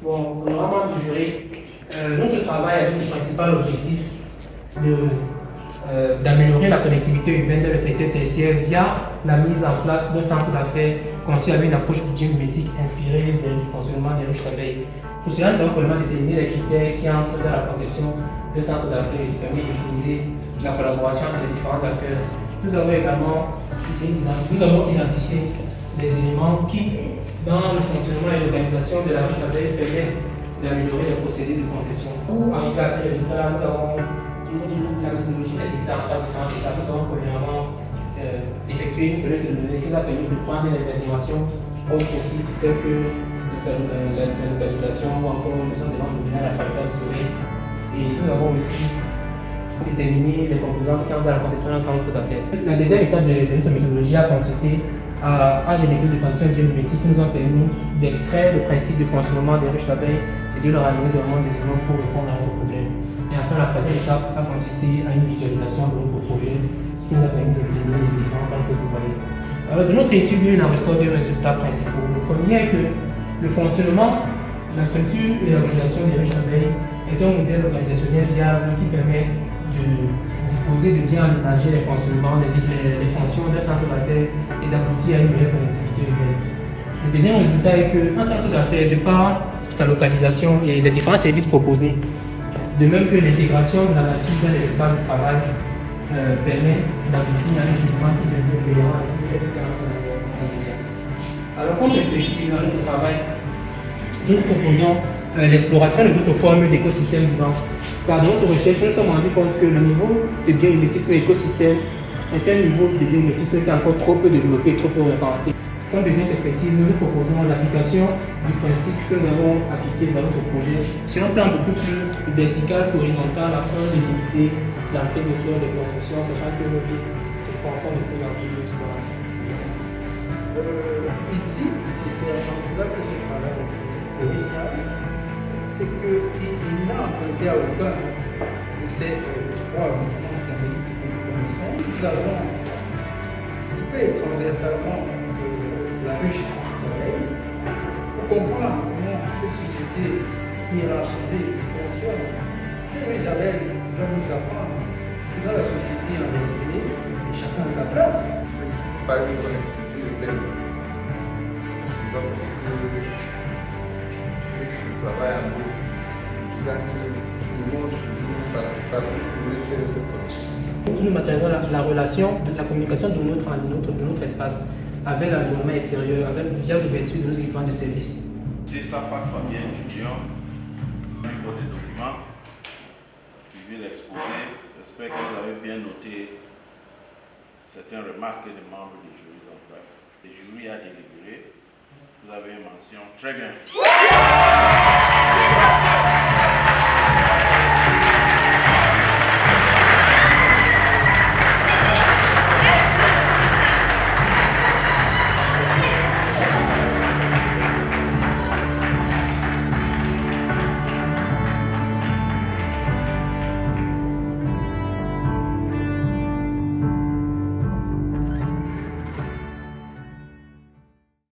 Bon, honorable du jury, notre travail a le principal objectif d'améliorer la connectivité urbaine dans le secteur tertiaire via la mise en place d'un centre d'affaires conçu avec une approche biomimétique inspirée du fonctionnement des ruches d'abeilles. Pour cela, nous avons probablement déterminé les critères qui entrent dans la conception d'un centre d'affaires et qui permet d'utiliser la collaboration entre les différents acteurs. Nous avons également identifié les éléments qui, dans le fonctionnement et l'organisation de la ruche d'abeilles, permettent d'améliorer les procédés de conception. Pour arriver à ces résultats-là, nous avons la méthodologie s'est en trois différentes étapes. Nous avons premièrement effectué une collecte de données qui nous a permis de prendre les informations possibles telles que la localisation ou encore le centre de vente nominal à partir du soleil. Et nous avons aussi déterminé les composants qui entrent dans la conception d'un centre d'affaires. La deuxième étape de notre méthodologie a consisté à des méthodes de conditions biomimétiques qui nous ont permis d'extraire le principe de fonctionnement des ruches d'abeilles et de leur amener vraiment des éléments pour répondre à nos problèmes. Et enfin, la troisième étape a consisté à une visualisation de notre projet, ce qui nous a permis de déterminer les différents points que vous voyez. Alors, de notre étude, il en ressort deux résultats principaux. Le premier est que le fonctionnement, la structure et l'organisation des ruches d'abeilles est un modèle organisationnel viable qui permet de disposer de bien aménager les fonctionnements, les fonctions d'un centre d'affaires et d'aboutir à une meilleure connectivité urbaine. Le deuxième résultat est qu'un centre d'affaires, de par sa localisation et les différents services proposés, de même que l'intégration de la nature dans les espaces de travail permet d'aboutir à un équipement qui s'est cohérent et qui fait différence à l'environnement. Alors, comme perspective dans notre travail, nous proposons l'exploration de d'autres formes d'écosystèmes vivants. Car dans notre recherche, nous nous sommes rendus compte que le niveau de biomimétisme écosystème est un niveau de biomimétisme qui est encore trop peu développé, trop peu référencé. Comme deuxième perspective, nous nous proposons l'application du principe que nous avons appliqué dans notre projet sur un plan beaucoup plus vertical qu'horizontal afin de limiter la prise au sol des constructions, sachant que nos villes se font de plus en plus scolasses. Ici, c'est en cela que ce travail est original, c'est qu'il n'a emprunté à aucun de ces trois mouvements symboliques que nous connaissons. Nous avons coupé transversalement la ruche d'abeilles pour comprendre comment cette société hiérarchisée fonctionne. Ces ruches d'abeilles vont nous apprendre que dans la société en réalité, chacun a sa place. Pas de connectivité urbaine. Parce que je travaille en groupe. Je disais que le monde par voulait faire ce projet. Nous matérialisons la relation, la communication de notre espace avec l'environnement extérieur, via l'ouverture de nos équipements de service. C'est Safak Fabien Junior, votre document, qui vient l'exposer. J'espère que vous avez bien noté certaines remarques des membres du jury. Donc, le jury a délibéré. Vous avez une mention très bien.